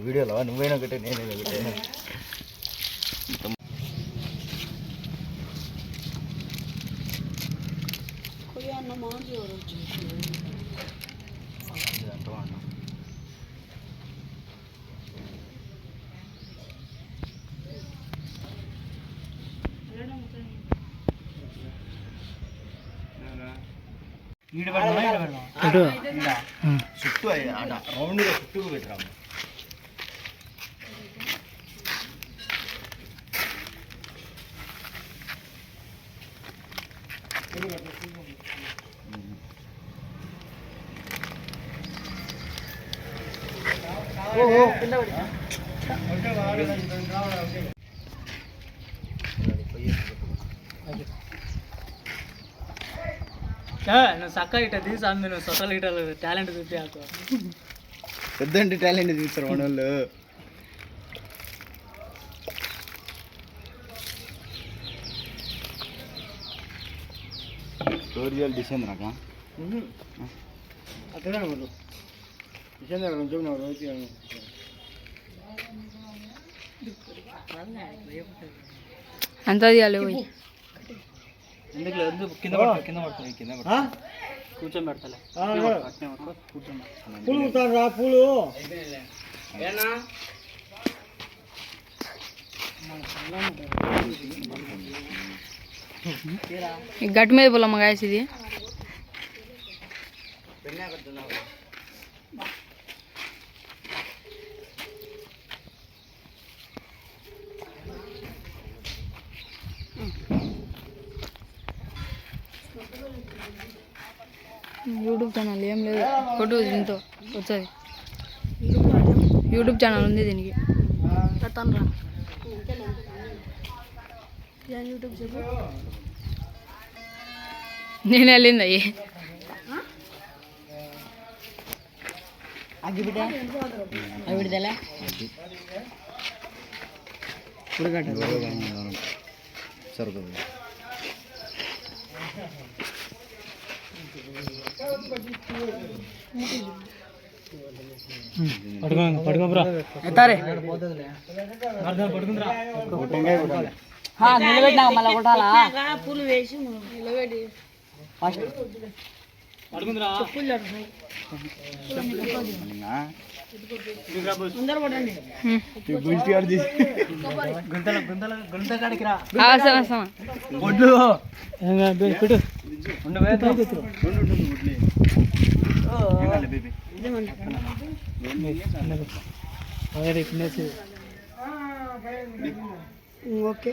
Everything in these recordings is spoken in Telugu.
వీడియోలో నువ్వైనా ఒకటే నేనైనా ఒకటే చుట్టూ రౌండ్గా చుట్టూ పెట్టరాము. నువ్వు చక్క ఇట్లా తీసి అమ్మి నువ్వు సొసల్ ఇటలు టాలెంట్ చూపించాకు. పెద్దంటే టాలెంట్ చూస్తారు మన వాళ్ళు. టోరియల్ డిసెంబర్ అక్క అక్కడ డిసెంబర్ అంతా తీయాలి. ఎందుకు కింద పడుతుంది కూర్చొని పెడతలే పూలు రా పూలు గట్టి మీద పొలమ్మ గాయస్ ఇది. యూట్యూబ్ ఛానల్ ఏం లేదు, ఫోటో దీంతో వచ్చేది. యూట్యూబ్ ఛానల్ ఉంది దీనికి. నేను వెళ్ళింది అయ్యి సరిపోతుంది. నిలబెట్టినా మళ్ళీ కొట్టాలా పూలు వేసి నిలబెట్టి ఫస్ట్ ఓకే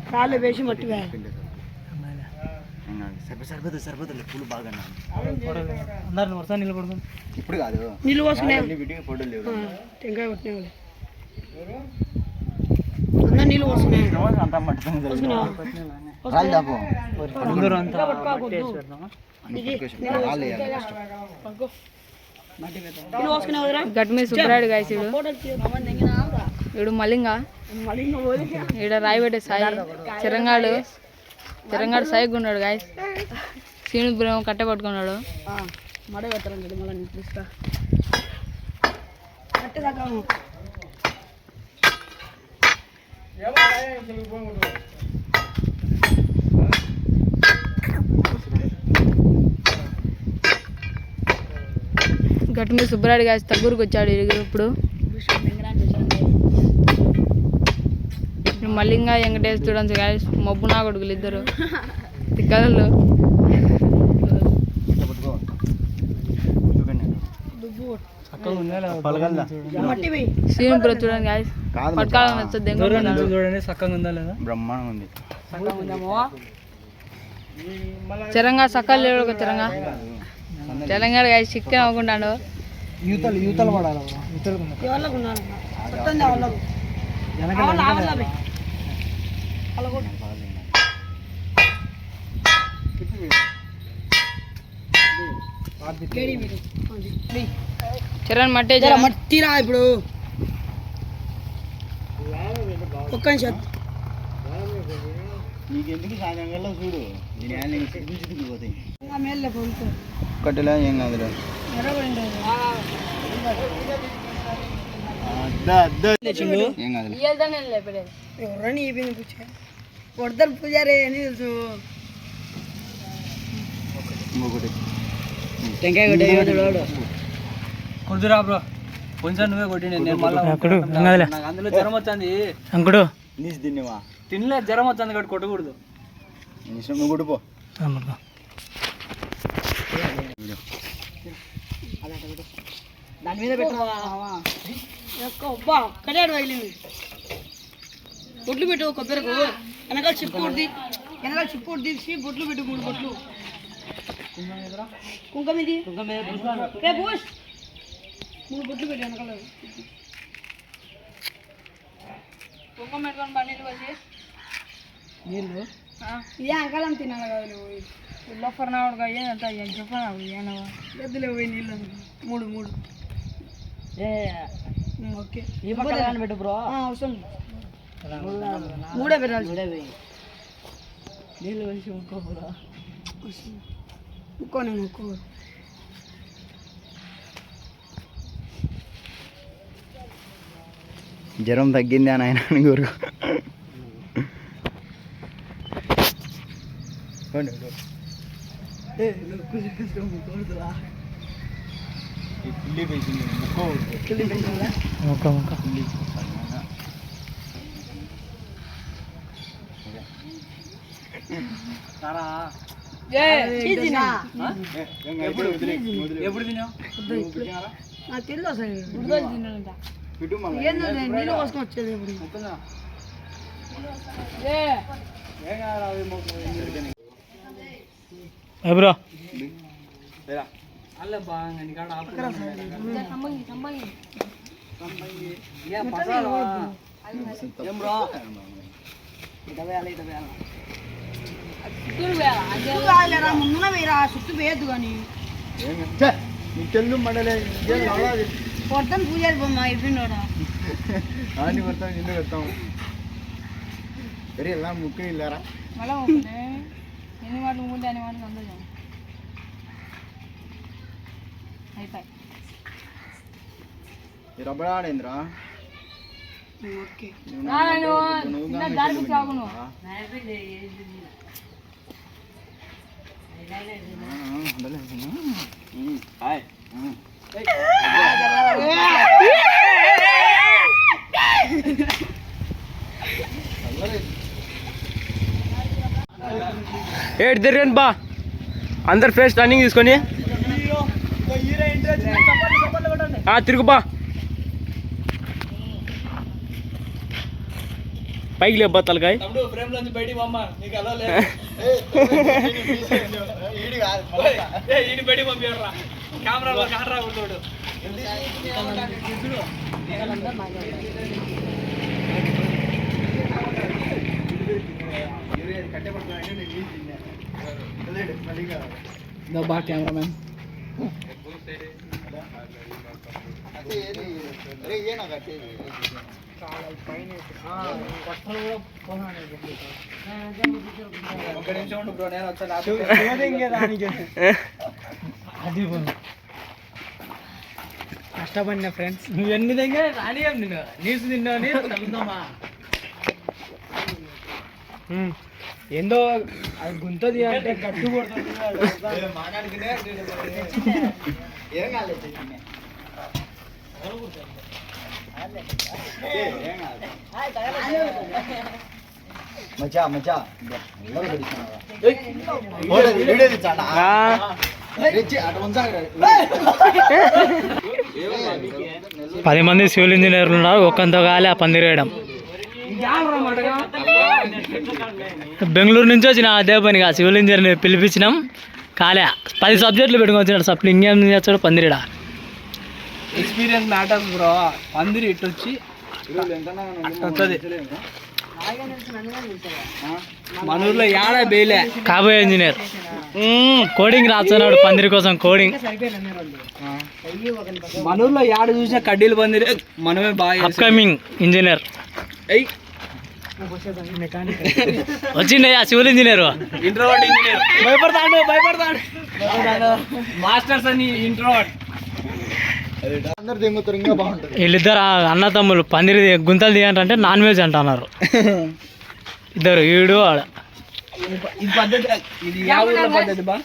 రాళ్ళే వేసి మట్టి సరిపోతుంది సరిపోతుంది. పూలు బాగా అందరు వర్షం నిలబడుతుంది. ఇప్పుడు కాదు నీళ్ళు పోసుకునే ఫోటోలు లేవు. టెంకాయ కొట్టినా అందరు నీళ్ళు పోసుకున్నాయి. అంతా మట్టి రాళ్ళు దాపు గట్టి మీద సుబ్బరాయుడు గాయసుడు ఇడు మలింగ ఈడ రాయబెట్టే సాయి చిరంగాడు సాయిగా ఉన్నాడు గాయస్. సీనుపురం కట్ట పట్టుకున్నాడు. గట్టి మీద సుబ్బరాయుడు గాయస్ తగ్గూరికి వచ్చాడు ఇప్పుడు. మల్లింగా వెంకటేష్ చూడండి గాయస్ మబ్బు నా కొడుకులు ఇద్దరు తిక్కలు. శ్రీనిపురం చూడండి గాయస్ పట్టుకోవాలని వస్తుంది. చూడండి చక్కగా ఉందా లేదా? బ్రహ్మాండం ఉంది. చిరంగా సక్కలు లేడు. తెలంగాణ గాయస్ చికెన్ అవ్వకుంటాడు. యూతలు పడాలి. చరణ్ మట్టే మట్టిరా ఇప్పుడు ఒక్క నీకెందుకు సాయంత్రం కల్లా చూడు నేను యాన్ని సిగ్గుపోతాయి మేళ్ళ పోతారు కట్టెలా ఏం కాదులే ఏం కాదులే ఎవరని అయిపోయింది పూజ కొడతారు పూజారే అని తెలుసు ఇంకొకటి టెంకాయ కొట్టే కుదురా బ్రో కొంచెం నువ్వే కొట్టిండి నేను మళ్ళీ నాకు అందులో జ్వరం వచ్చింది అంకుడు నీసి తిన్నావా తినలే జ్వరం వచ్చింది కాబట్టి కొట్టకూడదు ఇష్టం నువ్వు కొట్టుపో దాని మీద పెట్టవా కడాడు వదిలింది బొట్లు పెట్టు కొబ్బరికి వెనకాల చిప్పు తీసి బొట్లు పెట్టు 3 బొట్లు కుంకుమ ఇది రే బూష్ 3 బొట్లు పెట్టు వెనకాల కుంకుమ పెట్టుకొని పన్నీళ్ళు పోసి నీళ్ళు ఇదే అంకాలం తినాలి కదా నువ్వు లోఫర్ నావుడుగా ఏంటంటే చెప్పను ఏనవా గద్దులే పోయి నీళ్ళు 3 ఓకే ఈ పక్కన పెట్టు బ్రో అవసరం 3 పెట్టాలి నీళ్ళు వేసి ఇంకో బ్రో ఇంకో జ్వరం తగ్గింది అని ఆయన కోరుకు ఎప్పుడు తిన్నావు నాకు తెలియదు అసలు నీళ్ళు కోసం వచ్చేది ఇప్పుడు బ్రో అల్లే బాగా నీకాడ ఏం బ్రో ముందున వేరా చుట్టూ వేయద్దు కానీ తెల్లు మండలే కొడతాను పూజారి బొమ్మ అయిపోయినోడా ఆని కొడతాం నిన్ను కొడతాం సరే ఎలా ముక్కు ఇల్లారా మళ్ళా ఒకటే ఎన్ని మాటలు ముందే అన్ని మాటలు అందజా అయిపోయి ఈ రబ్బర్ ఆడేంద్రా ఓకే హాయ్ ఏడు తిరగండి బా అందరు ఫేస్ రన్నింగ్ తీసుకొని తిరుగు బా పైకి లేబ్బా తలకాయ ఫ్రేమ్ లో బయటికి పంప నీకు అలా ఈడి బయటికి పంపించరా కెమెరాలో కానరా ఉంటాడు బా కెమెరామ్యాన్ ఒక నిమిషం ఉండు బ్రో నేను వచ్చా కష్టపడిన ఫ్రెండ్స్ నువ్వు ఎన్ని దగ్గర రానియం నేను నీసు తిన్నావు తగ్గుతామా ఏందో అది గుంతది అంటే గట్టు కొడుతుంది మచ్చా మచ్చా వీడియో తెచ్చాడా అటు ఉంచాలి 10 మంది సివిల్ ఇంజనీర్లు ఉన్నారు ఒక్కంతో కాలే ఆ పందిరి వేయడం బెంగళూరు నుంచి వచ్చిన అదే పనిగా సివిల్ ఇంజనీర్ పిలిపించినాం కాలే 10 సబ్జెక్టులు పెట్టుకొని వచ్చినాడు సప్లి ఇంకేం చేస్తాడు పందిరిడా ఎక్స్పీరియన్స్ మ్యాటర్స్ బ్రో పందిరి ఇటు వచ్చి వస్తుంది మన ఊర్లో ఏడా బేలే కాబోయే ఇంజనీర్ కోడింగ్ రాస్తున్నాడు పందిరి కోసం కోడింగ్ మన ఊర్లో ఏడ చూసినా కడ్డీలు పందిరి మనమే బాగా అప్కమింగ్ ఇంజనీర్ వచ్చిండయ్యా సివిల్ ఇంజనీర్. Introvert engineer. భయపడతాడు. మాస్టర్స్ అని ఇంట్రోవర్ట్. అందరు దింగుతారు ఇంకా బాగుంటుంది. వీళ్ళిద్దరు అన్న తమ్ముళ్ళు పందిరి గుంతలు దిగంటే నాన్ వెజ్ అంటున్నారు ఇద్దరు, ఈడు ఆడ. ఇది పద్ధతి, ఇది యా ఊర్లో పద్ధతి బా.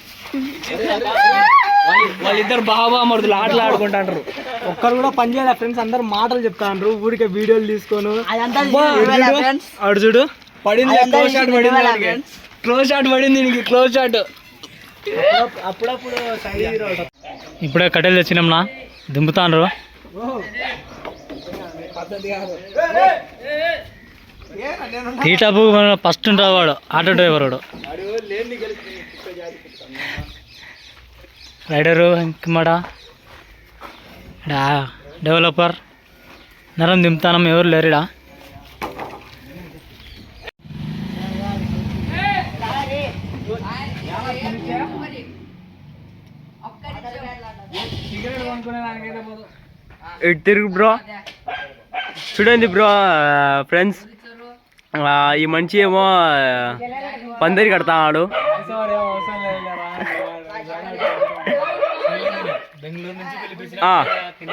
వాళ్ళిద్దరు బాబా మరుదులు ఆటలు ఆడుకుంటారు. ఒక్కరు కూడా పని చేయాలి ఫ్రెండ్స్, అందరు మాటలు చెప్తాండ్రు ఊరికే వీడియోలు తీసుకోను. ఆడు చూడు పడింది, క్లోజ్ షాట్ పడింది. క్లోజ్ షాట్ పడింది దీనికి, క్లోజ్ షాట్. అప్పుడప్పుడు ఇప్పుడే కట్టెలు తెచ్చినాంనా, దింపుతాండ్రు. తీటాపు ఫస్ట్ ఉంటాడు వాడు, ఆటో డ్రైవర్ వాడు. రైడరు ఇంకమాడ డెవలపర్ నరం దింపుతానం, ఎవరు లేరుడా. ఇటు తిరుగు బ్రో. చూడండి బ్రో ఫ్రెండ్స్, ఈ మనిషి ఏమో పందిరి కడతాడు.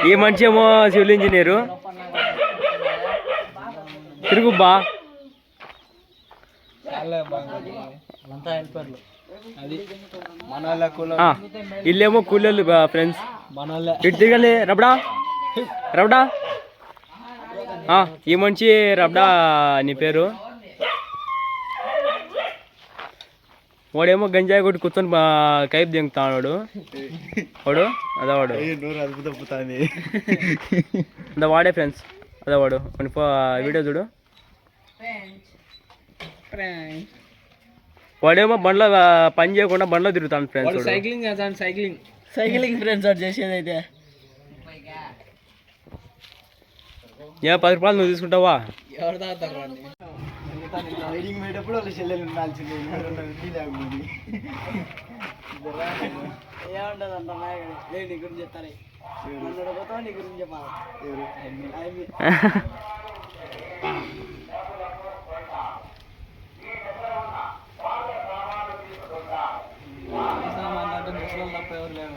ఈ మనిషి ఏమో సివిల్ ఇంజనీరు. తిరుగుబ్బా. ఇల్లేమో కూలీలు ఫ్రెండ్స్. ఇటు తిరగండి రబడా. ఈ మనిషి రబడా నీ పేరు. వాడేమో గంజాయి కొట్టి కూర్చొని కైపు దింగుతాడు వాడు. అదవాడు అంత వాడే ఫ్రెండ్స్, అదవాడు. వీడియో చూడు. వాడేమో బండ్లో పని చేయకుండా బండ్లో తిరుగుతాడు ఫ్రెండ్స్. సైక్లింగ్ ఫ్రెండ్స్ వాడు చేసేది అయితే. 10 రూపాయలు నువ్వు తీసుకుంటావా? ఎవరు తాగుతారు రైడింగ్ పోయేటప్పుడు వాళ్ళ చెల్లెలు ఉండాల్సింది. ఏముంటది అంత నీ గురించి చెప్తారు. నీ గురించి చెప్పాలి. తప్ప ఎవరు లేరు.